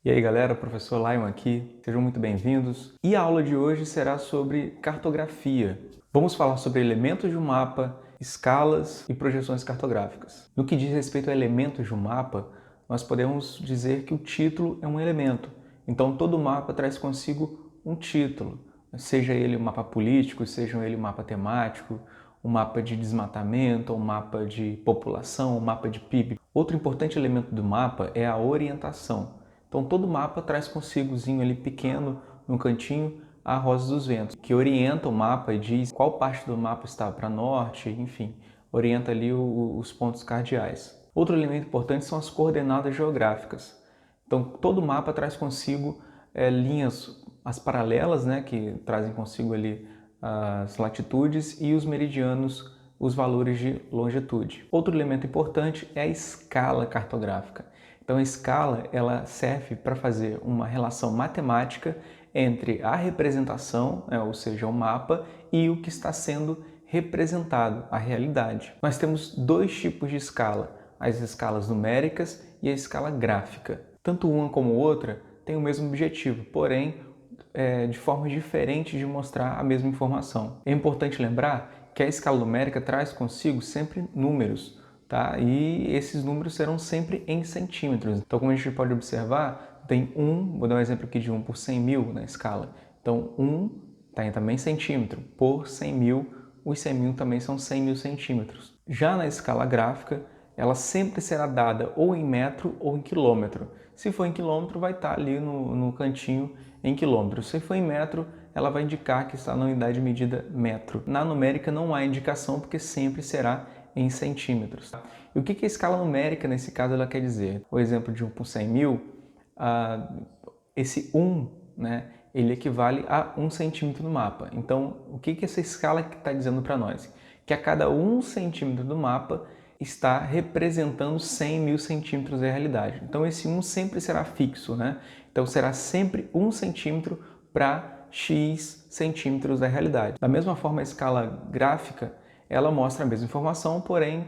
E aí galera, professor Lion aqui, sejam muito bem-vindos. E a aula de hoje será sobre cartografia. Vamos falar sobre elementos de um mapa, escalas e projeções cartográficas. No que diz respeito a elementos de um mapa, nós podemos dizer que o título é um elemento. Então todo mapa traz consigo um título, seja ele um mapa político, seja ele um mapa temático, um mapa de desmatamento, um mapa de população, um mapa de PIB. Outro importante elemento do mapa é a orientação. Então todo mapa traz consigozinho ali pequeno, no cantinho, a Rosa dos Ventos, que orienta o mapa e diz qual parte do mapa está para norte, enfim, orienta ali os pontos cardeais. Outro elemento importante são as coordenadas geográficas. Então todo mapa traz consigo linhas, as paralelas, né, que trazem consigo ali as latitudes, e os meridianos, os valores de longitude. Outro elemento importante é a escala cartográfica. Então a escala ela serve para fazer uma relação matemática entre a representação, ou seja, o mapa, e o que está sendo representado, a realidade. Nós temos dois tipos de escala, as escalas numéricas e a escala gráfica. Tanto uma como outra têm o mesmo objetivo, porém de formas diferentes de mostrar a mesma informação. É importante lembrar que a escala numérica traz consigo sempre números, tá? E esses números serão sempre em centímetros. Então, como a gente pode observar, tem vou dar um exemplo aqui de 1 por 100 mil na escala. Então, 1 está também em centímetro, por 100 mil, os 100 mil também são 100 mil centímetros. Já na escala gráfica, ela sempre será dada ou em metro ou em quilômetro. Se for em quilômetro, vai estar ali no cantinho em quilômetro. Se for em metro, ela vai indicar que está na unidade medida metro. Na numérica não há indicação, porque sempre será em centímetros. E o que a escala numérica, nesse caso, ela quer dizer? O exemplo de 1 por 100 mil, esse 1, né, ele equivale a 1 centímetro no mapa. Então, o que essa escala está dizendo para nós? Que a cada 1 centímetro do mapa está representando 100 mil centímetros da realidade. Então, esse 1 sempre será fixo, né? Então, será sempre 1 centímetro para x centímetros da realidade. Da mesma forma, a escala gráfica, ela mostra a mesma informação, porém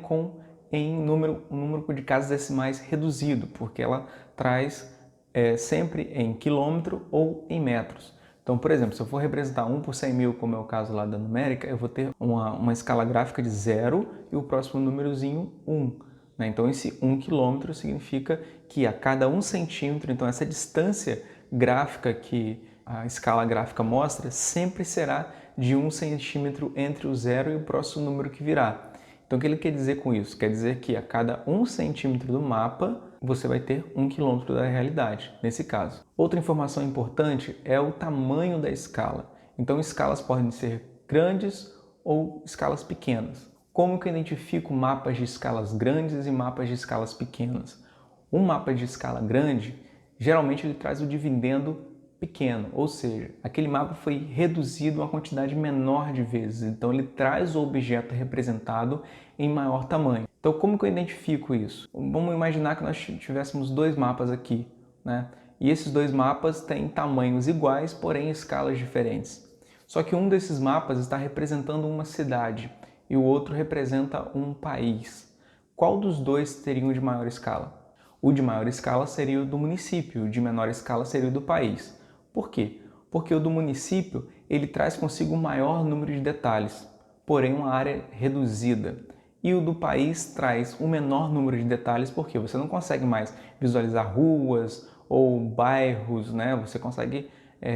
em um número de casas decimais reduzido, porque ela traz sempre em quilômetro ou em metros. Então, por exemplo, se eu for representar 1 por 100 mil, como é o caso lá da numérica, eu vou ter uma escala gráfica de 0 e o próximo númerozinho 1. Né? Então, esse 1 quilômetro significa que a cada 1 centímetro, então essa distância gráfica que a escala gráfica mostra sempre será de 1 centímetro entre o 0 e o próximo número que virá. Então, o que ele quer dizer com isso? Quer dizer que a cada 1 centímetro do mapa, você vai ter 1 quilômetro da realidade, nesse caso. Outra informação importante é o tamanho da escala. Então, escalas podem ser grandes ou escalas pequenas. Como que eu identifico mapas de escalas grandes e mapas de escalas pequenas? Um mapa de escala grande, geralmente ele traz o dividendo pequeno, ou seja, aquele mapa foi reduzido uma quantidade menor de vezes, então ele traz o objeto representado em maior tamanho. Então como que eu identifico isso? Vamos imaginar que nós tivéssemos dois mapas aqui, né? E esses dois mapas têm tamanhos iguais, porém escalas diferentes. Só que um desses mapas está representando uma cidade e o outro representa um país. Qual dos dois teriam de maior escala? O de maior escala seria o do município, o de menor escala seria o do país. Por quê? Porque o do município ele traz consigo um maior número de detalhes, porém uma área reduzida. E o do país traz um menor número de detalhes, porque você não consegue mais visualizar ruas ou bairros, né? Você consegue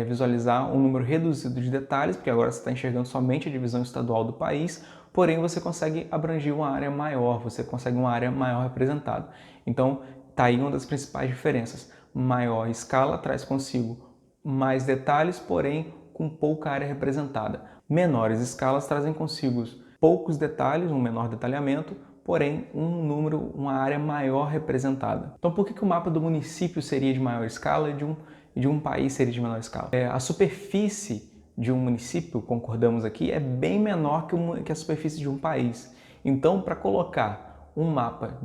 visualizar um número reduzido de detalhes, porque agora você está enxergando somente a divisão estadual do país, porém você consegue abranger uma área maior, você consegue uma área maior representada. Então, está aí uma das principais diferenças. Maior escala traz consigo mais detalhes, porém com pouca área representada. Menores escalas trazem consigo poucos detalhes, um menor detalhamento, porém uma área maior representada. Então por que o mapa do município seria de maior escala e de um país seria de menor escala? A superfície de um município, concordamos aqui, é bem menor que a superfície de um país. Então, para colocar um mapa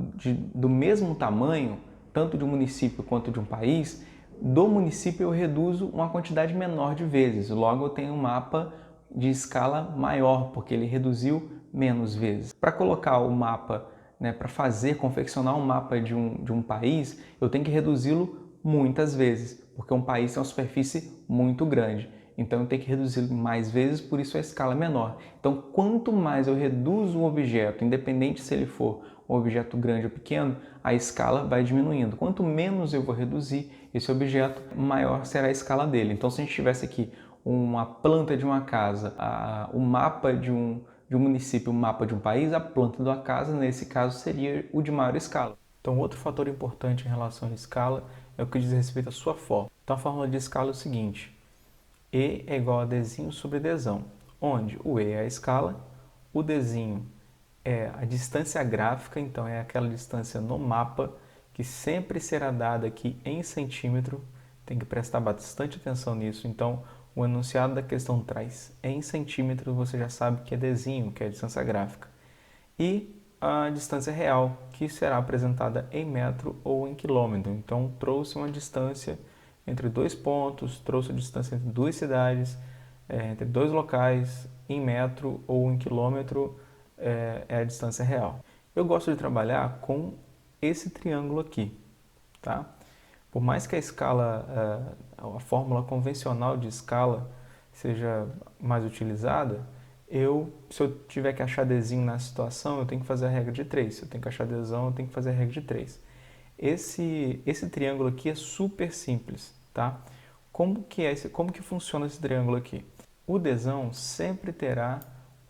do mesmo tamanho, tanto de um município quanto de um país, do município eu reduzo uma quantidade menor de vezes, logo eu tenho um mapa de escala maior, porque ele reduziu menos vezes. Para colocar o mapa, para confeccionar um mapa de um país, eu tenho que reduzi-lo muitas vezes, porque um país tem uma superfície muito grande. Então eu tenho que reduzir mais vezes, por isso a escala é menor. Então quanto mais eu reduzo um objeto, independente se ele for um objeto grande ou pequeno, a escala vai diminuindo. Quanto menos eu vou reduzir esse objeto, maior será a escala dele. Então se a gente tivesse aqui uma planta de uma casa, o mapa de um município, o mapa de um país, a planta de uma casa, nesse caso, seria o de maior escala. Então, outro fator importante em relação à escala é o que diz respeito à sua forma. Então, a fórmula de escala é o seguinte: E é igual a Dzinho sobre Dzão, onde o E é a escala, o Dzinho é a distância gráfica, então é aquela distância no mapa que sempre será dada aqui em centímetro, tem que prestar bastante atenção nisso. Então, o enunciado da questão traz em centímetros, você já sabe que é Dzinho, que é a distância gráfica. E a distância real, que será apresentada em metro ou em quilômetro. Então, trouxe uma distância entre dois pontos, trouxe a distância entre duas cidades, entre dois locais, em metro ou em quilômetro, é a distância real. Eu gosto de trabalhar com esse triângulo aqui, tá? Por mais que a escala, a fórmula convencional de escala seja mais utilizada, se eu tiver que achar Dzinho na situação, eu tenho que fazer a regra de 3. Se eu tenho que achar Dzão, eu tenho que fazer a regra de 3. Esse triângulo aqui é super simples, tá? Como que funciona esse triângulo aqui? O Dzão sempre terá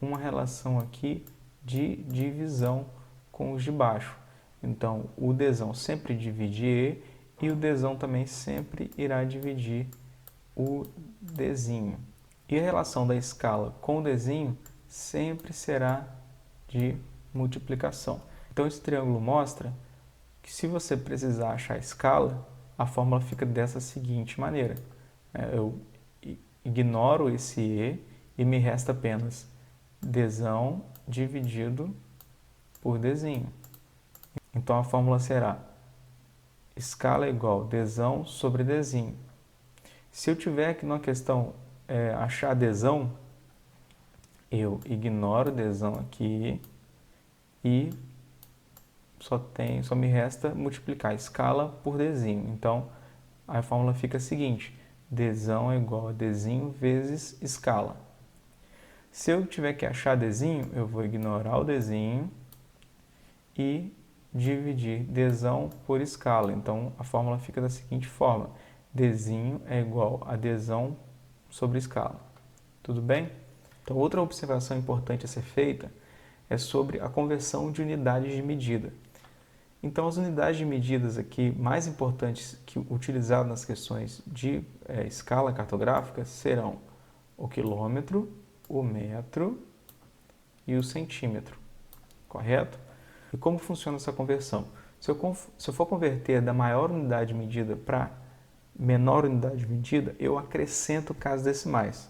uma relação aqui de divisão com os de baixo. Então, o Dzão sempre divide E o Dzão também sempre irá dividir o Dzinho. E a relação da escala com o Dzinho sempre será de multiplicação. Então, esse triângulo mostra que se você precisar achar a escala, a fórmula fica dessa seguinte maneira. Eu ignoro esse E me resta apenas Dzão dividido por Dzinho. Então, a fórmula será escala é igual a Dzão sobre Dzinho. Se eu tiver aqui numa questão achar Dzão, eu ignoro Dzão aqui e só me resta multiplicar escala por Dzinho. Então, a fórmula fica a seguinte: Dzão é igual a Dzinho vezes escala. Se eu tiver que achar Dzinho, eu vou ignorar o Dzinho e dividir Dzão por escala. Então, a fórmula fica da seguinte forma: Dzinho é igual a Dzão sobre escala. Tudo bem? Então, outra observação importante a ser feita é sobre a conversão de unidades de medida. Então, as unidades de medidas aqui mais importantes que utilizadas nas questões de escala cartográfica serão o quilômetro, o metro e o centímetro, correto? E como funciona essa conversão? Se eu for converter da maior unidade de medida para menor unidade de medida, eu acrescento casas decimais,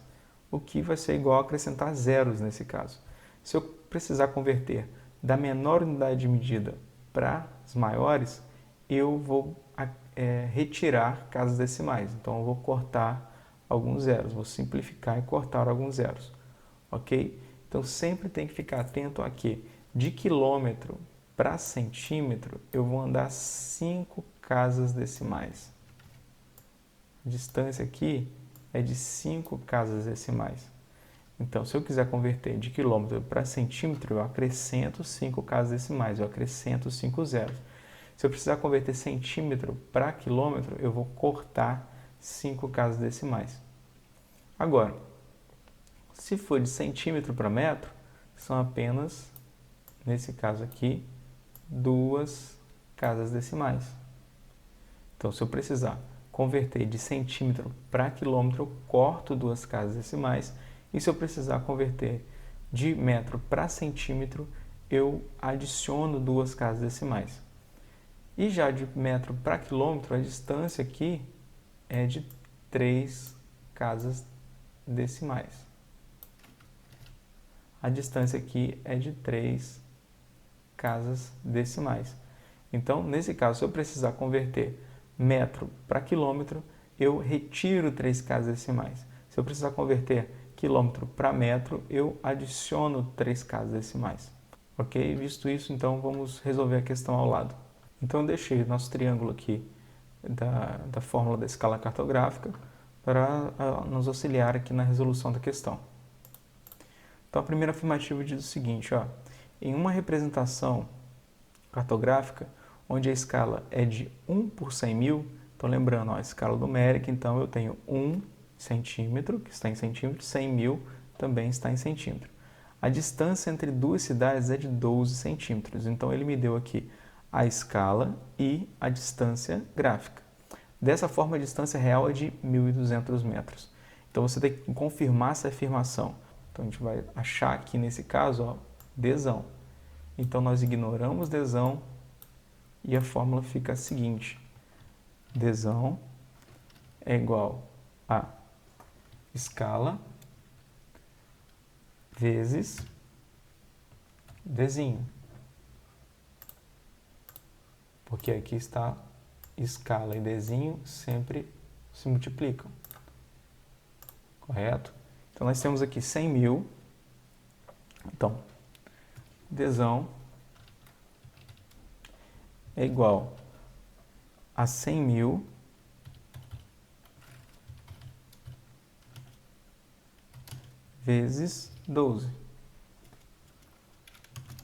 o que vai ser igual a acrescentar zeros nesse caso. Se eu precisar converter da menor unidade de medida para as maiores, eu vou retirar casas decimais. Então, eu vou cortar alguns zeros, vou simplificar e cortar alguns zeros, ok? Então, sempre tem que ficar atento a que de quilômetro para centímetro, eu vou andar 5 casas decimais. A distância aqui é de 5 casas decimais. Então, se eu quiser converter de quilômetro para centímetro, eu acrescento 5 casas decimais, eu acrescento 5 zeros. Se eu precisar converter centímetro para quilômetro, eu vou cortar 5 casas decimais. Agora, se for de centímetro para metro, são apenas, nesse caso aqui, 2 casas decimais. Então, se eu precisar converter de centímetro para quilômetro, eu corto 2 casas decimais. E se eu precisar converter de metro para centímetro, eu adiciono 2 casas decimais. E já de metro para quilômetro, a distância aqui é de 3 casas decimais. A distância aqui é de 3 casas decimais. Então, nesse caso, se eu precisar converter metro para quilômetro, eu retiro 3 casas decimais. Se eu precisar converter quilômetro para metro, eu adiciono 3 casas decimais. Ok? Visto isso, então vamos resolver a questão ao lado. Então, eu deixei nosso triângulo aqui da fórmula da escala cartográfica para nos auxiliar aqui na resolução da questão. Então, a primeira afirmativa diz o seguinte, ó, em uma representação cartográfica, onde a escala é de 1 por 100 mil, então lembrando, ó, a escala numérica, então eu tenho 1 centímetro, que está em centímetro, 100 mil também está em centímetro. A distância entre duas cidades é de 12 centímetros, então ele me deu aqui a escala e a distância gráfica. Dessa forma, a distância real é de 1.200 metros. Então, você tem que confirmar essa afirmação. Então, a gente vai achar aqui, nesse caso, ó, Dzão. Então, nós ignoramos Dzão e a fórmula fica a seguinte. Dzão é igual a escala vezes Dzinho. Porque aqui está escala e Dzinho sempre se multiplicam. Correto? Então, nós temos aqui 100 mil. Então, Dzão é igual a 100 mil vezes 12.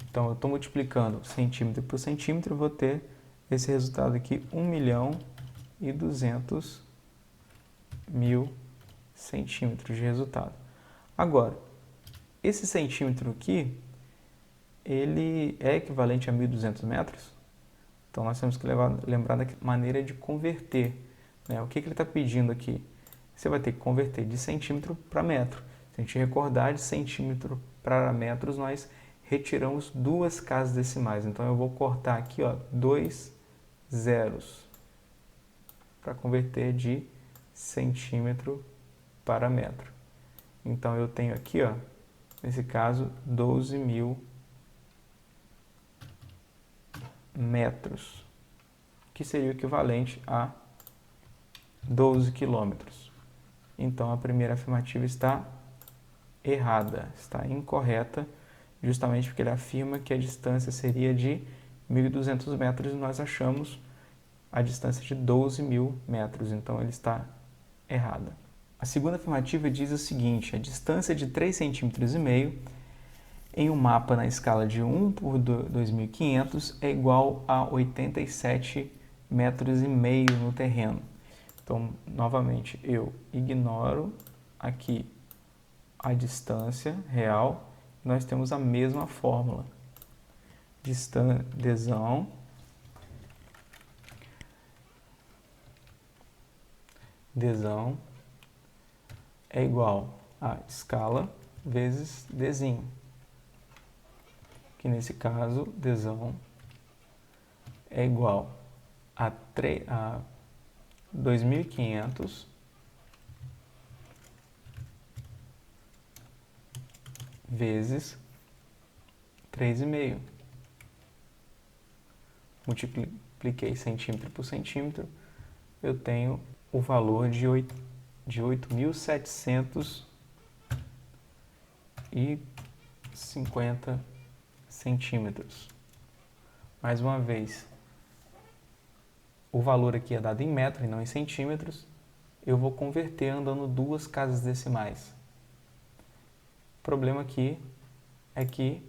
Então, eu estou multiplicando centímetro por centímetro, eu vou ter esse resultado aqui, 1.200.000 centímetros de resultado. Agora, esse centímetro aqui, ele é equivalente a 1.200 metros? Então, nós temos que lembrar da maneira de converter, né? O que ele está pedindo aqui? Você vai ter que converter de centímetro para metro. Se a gente recordar, de centímetro para metros, nós retiramos duas casas decimais. Então, eu vou cortar aqui, ó, 2 zeros para converter de centímetro para metro. Então, eu tenho aqui, ó, nesse caso, 12.000 metros, que seria o equivalente a 12 quilômetros. Então, a primeira afirmativa está errada, está incorreta, justamente porque ele afirma que a distância seria de 1.200 metros e nós achamos a distância de 12.000 metros, então ele está errada. A segunda afirmativa diz o seguinte, a distância de 3,5 cm em um mapa na escala de 1 por 2.500 é igual a 87,5 metros no terreno. Então, novamente, eu ignoro aqui a distância real, nós temos a mesma fórmula. Dzão é igual a escala vezes Dzinho, que nesse caso, Dzão é igual a 2.500 vezes 3,5. Multipliquei centímetro por centímetro, eu tenho o valor de 8.750 centímetros. Mais uma vez, o valor aqui é dado em metro e não em centímetros. Eu vou converter andando duas casas decimais. O problema aqui é que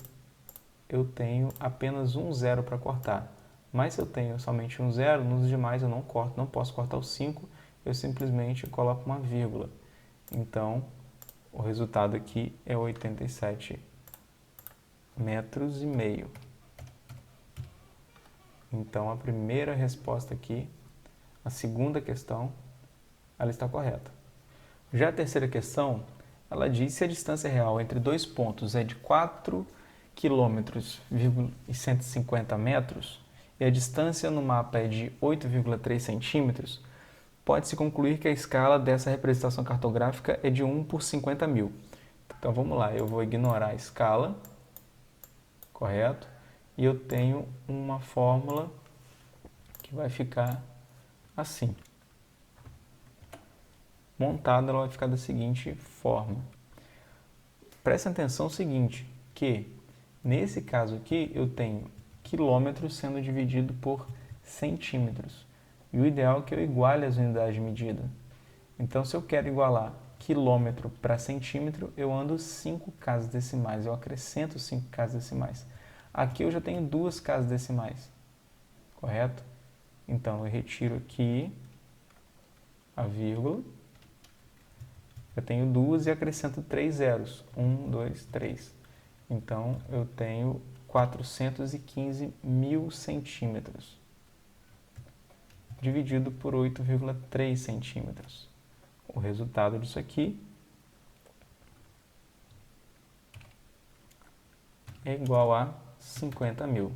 eu tenho apenas um zero para cortar. Mas se eu tenho somente um zero, nos demais eu não corto, não posso cortar os 5, eu simplesmente coloco uma vírgula. Então, o resultado aqui é 87,5 metros. Então, a primeira resposta aqui, a segunda questão, ela está correta. Já a terceira questão, ela diz se a distância real entre dois pontos é de 4 km,150 metros e a distância no mapa é de 8,3 centímetros, pode-se concluir que a escala dessa representação cartográfica é de 1 por 50 mil. Então, vamos lá, eu vou ignorar a escala, correto? E eu tenho uma fórmula que vai ficar assim. Montada, ela vai ficar da seguinte forma. Presta atenção no seguinte, que nesse caso aqui eu tenho quilômetros sendo dividido por centímetros. E o ideal é que eu iguale as unidades de medida. Então, se eu quero igualar quilômetro para centímetro, eu ando 5 casas decimais, eu acrescento 5 casas decimais. Aqui eu já tenho 2 casas decimais, correto? Então, eu retiro aqui a vírgula, eu tenho 2 e acrescento 3 zeros, 1, 2, 3. Então, eu tenho 415 mil centímetros, dividido por 8,3 centímetros. O resultado disso aqui é igual a 50 mil.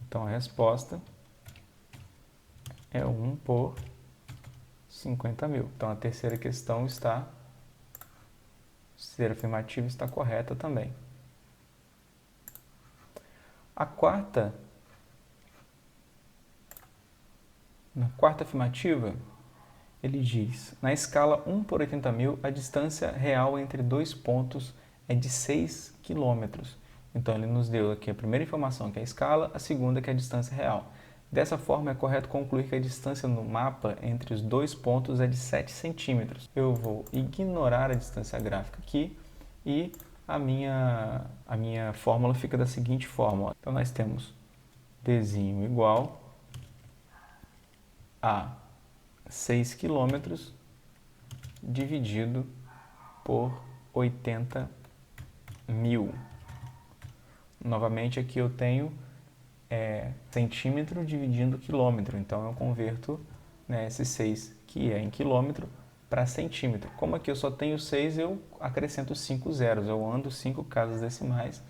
Então, a resposta é 1 por 50 mil. Então, a terceira questão está, ser afirmativa, está correta também. Na quarta afirmativa, ele diz, na escala 1 por 80 mil, a distância real entre dois pontos é de 6 quilômetros. Então, ele nos deu aqui a primeira informação, que é a escala, a segunda, que é a distância real. Dessa forma, é correto concluir que a distância no mapa entre os dois pontos é de 7 centímetros. Eu vou ignorar a distância gráfica aqui e a minha fórmula fica da seguinte forma. Então, nós temos dzinho igual a 6 quilômetros dividido por 80 mil. Novamente, aqui eu tenho centímetro dividindo quilômetro. Então, eu converto, né, esse 6, que é em quilômetro, para centímetro. Como aqui eu só tenho 6, eu acrescento 5 zeros. Eu ando 5 casas decimais,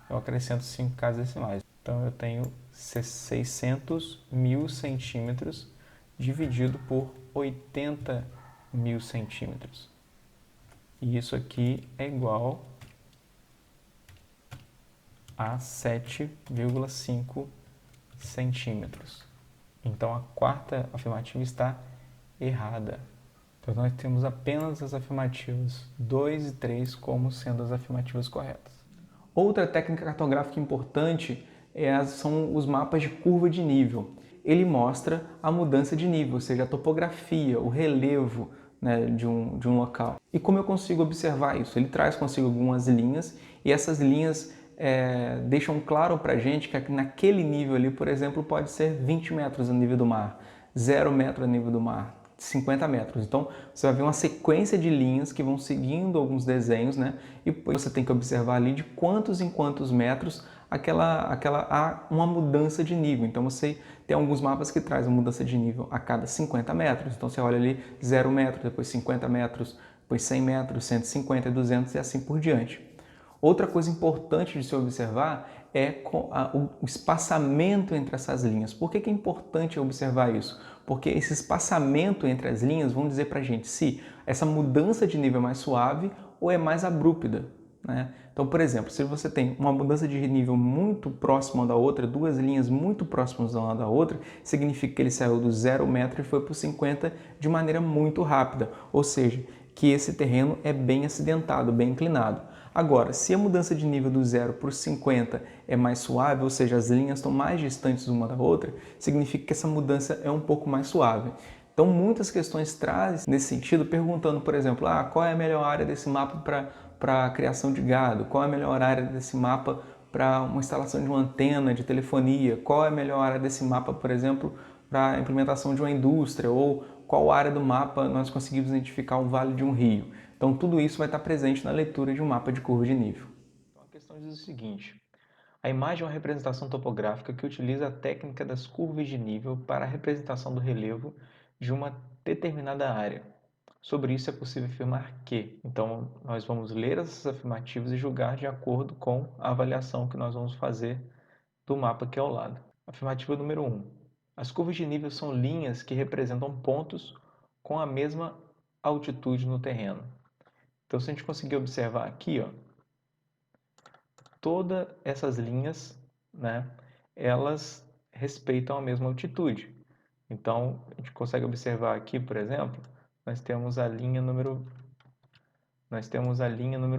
eu acrescento 5 casas decimais. Então, eu tenho 600 mil centímetros dividido por 80 mil centímetros. E isso aqui é igual a 7,5 centímetros. Então, a quarta afirmativa está errada. Então, nós temos apenas as afirmativas 2 e 3 como sendo as afirmativas corretas. Outra técnica cartográfica importante são os mapas de curva de nível. Ele mostra a mudança de nível, ou seja, a topografia, o relevo, né, de um local. E como eu consigo observar isso? Ele traz consigo algumas linhas e essas linhas deixam claro para a gente que naquele nível ali, por exemplo, pode ser 20 metros no nível do mar, 0 metro no nível do mar, 50 metros. Então, você vai ver uma sequência de linhas que vão seguindo alguns desenhos, né? E você tem que observar ali de quantos em quantos metros há uma mudança de nível. Então, você tem alguns mapas que trazem mudança de nível a cada 50 metros. Então, você olha ali 0 metro, depois 50 metros, depois 100 metros, 150, 200 e assim por diante. Outra coisa importante de se observar é o espaçamento entre essas linhas. Por que é importante observar isso? Porque esse espaçamento entre as linhas vão dizer para a gente se essa mudança de nível é mais suave ou é mais abrupta, né? Então, por exemplo, se você tem uma mudança de nível muito próxima da outra, duas linhas muito próximas uma da outra, significa que ele saiu do 0 metro e foi para o 50 de maneira muito rápida, ou seja, que esse terreno é bem acidentado, bem inclinado. Agora, se a mudança de nível do 0 para o 50 é mais suave, ou seja, as linhas estão mais distantes uma da outra, significa que essa mudança é um pouco mais suave. Então, muitas questões trazem nesse sentido, perguntando, por exemplo, qual é a melhor área desse mapa para a criação de gado? Qual é a melhor área desse mapa para uma instalação de uma antena de telefonia? Qual é a melhor área desse mapa, por exemplo, para a implementação de uma indústria? Ou qual área do mapa nós conseguimos identificar o vale de um rio? Então, tudo isso vai estar presente na leitura de um mapa de curva de nível. Então, a questão diz o seguinte: a imagem é uma representação topográfica que utiliza a técnica das curvas de nível para a representação do relevo de uma determinada área. Sobre isso é possível afirmar que. Então, nós vamos ler essas afirmativas e julgar de acordo com a avaliação que nós vamos fazer do mapa aqui ao lado. Afirmativa número 1. As curvas de nível são linhas que representam pontos com a mesma altitude no terreno. Então, se a gente conseguir observar aqui, todas essas linhas, né, elas respeitam a mesma altitude. Então, a gente consegue observar aqui, por exemplo, nós temos a linha número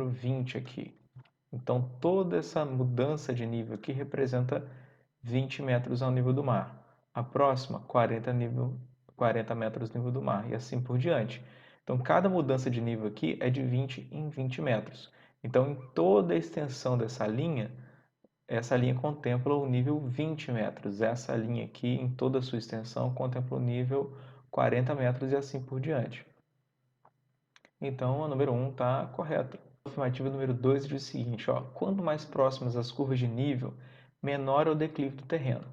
20 aqui. Então, toda essa mudança de nível aqui representa 20 metros ao nível do mar. a próxima 40 metros do nível do mar, e assim por diante. Então, cada mudança de nível aqui é de 20 em 20 metros. Então, em toda a extensão dessa linha, essa linha contempla o nível 20 metros. Essa linha aqui, em toda a sua extensão, contempla o nível 40 metros e assim por diante. Então, a número 1 está correta. A afirmativa número 2 diz o seguinte, ó, quanto mais próximas as curvas de nível, menor é o declive do terreno.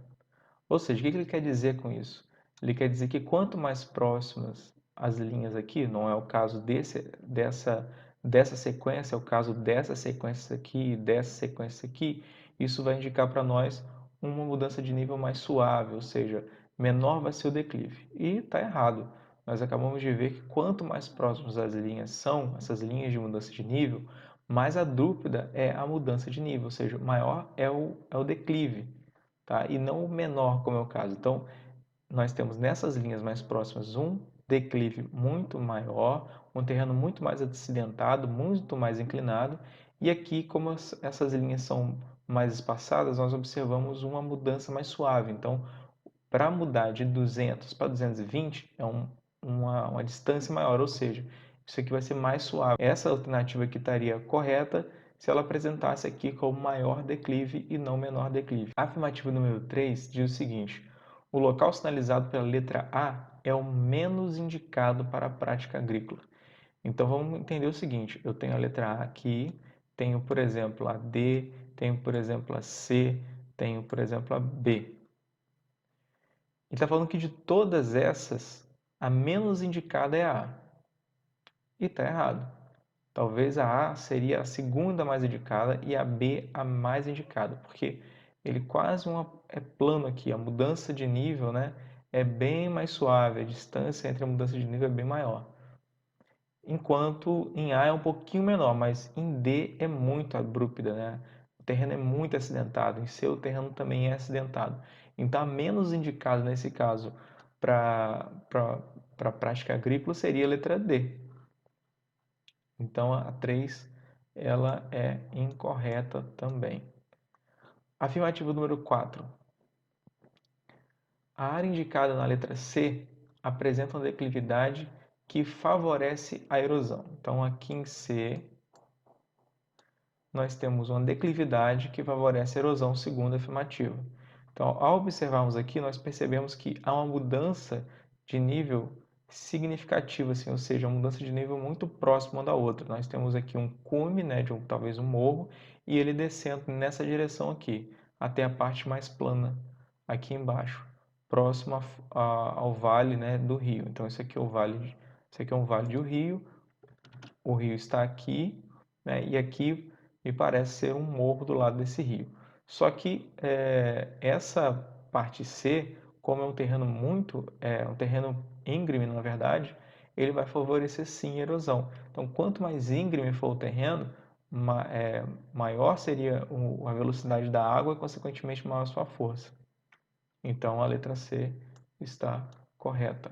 Ou seja, o que ele quer dizer com isso? Ele quer dizer que quanto mais próximas as linhas aqui, não é o caso dessa sequência, é o caso dessa sequência aqui, dessa sequência aqui, isso vai indicar para nós uma mudança de nível mais suave, ou seja, menor vai ser o declive. E está errado. Nós acabamos de ver que quanto mais próximas as linhas são, essas linhas de mudança de nível, mais abrupta é a mudança de nível, ou seja, maior é o declive, tá? E não o menor, como é o caso. Então, nós temos nessas linhas mais próximas um declive muito maior, um terreno muito mais acidentado, muito mais inclinado, e aqui, como essas linhas são mais espaçadas, nós observamos uma mudança mais suave. Então, para mudar de 200 para 220 é uma distância maior, ou seja, isso aqui vai ser mais suave. Essa alternativa aqui estaria correta se ela apresentasse aqui como maior declive e não menor declive. A afirmativa número 3 diz o seguinte, o local sinalizado pela letra A é o menos indicado para a prática agrícola. Então vamos entender o seguinte, eu tenho a letra A aqui, tenho, por exemplo, a D, tenho, por exemplo, a C, tenho, por exemplo, a B. Ele está falando que de todas essas, a menos indicada é a A. E está errado. Talvez a A seria a segunda mais indicada e a B a mais indicada, porque ele quase é plano aqui, a mudança de nível, né, é bem mais suave, a distância entre a mudança de nível é bem maior. Enquanto em A é um pouquinho menor, mas em D é muito abrupta, né? O terreno é muito acidentado, em C o terreno também é acidentado. Então, a menos indicada nesse caso para a prática agrícola seria a letra D. Então, a 3 ela é incorreta também. Afirmativa número 4. A área indicada na letra C apresenta uma declividade que favorece a erosão. Então, aqui em C, nós temos uma declividade que favorece a erosão segundo a afirmativa. Então, ao observarmos aqui, nós percebemos que há uma mudança de nível significativa, assim, ou seja, uma mudança de nível muito próxima uma da outra. Nós temos aqui um cume, né, talvez um morro, e ele descendo nessa direção aqui, até a parte mais plana, aqui embaixo, próximo ao vale, né, do rio. Então, isso aqui é um vale do rio, o rio está aqui, né, e aqui me parece ser um morro do lado desse rio. Só que essa parte C, como é um terreno um terreno íngreme na verdade, ele vai favorecer sim a erosão. Então, quanto mais íngreme for o terreno, maior seria a velocidade da água e, consequentemente, maior a sua força. Então, a letra C está correta.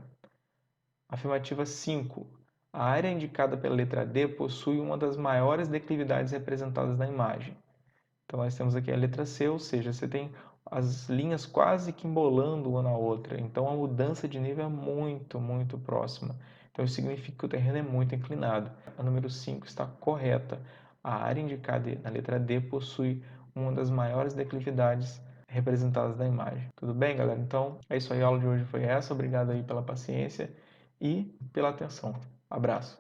Afirmativa 5. A área indicada pela letra D possui uma das maiores declividades representadas na imagem. Então, nós temos aqui a letra C, ou seja, você tem as linhas quase que embolando uma na outra. Então, a mudança de nível é muito, muito próxima. Então, isso significa que o terreno é muito inclinado. A número 5 está correta. A área indicada na letra D possui uma das maiores declividades representadas na imagem. Tudo bem, galera? Então, é isso aí. A aula de hoje foi essa. Obrigado aí pela paciência e pela atenção. Abraço.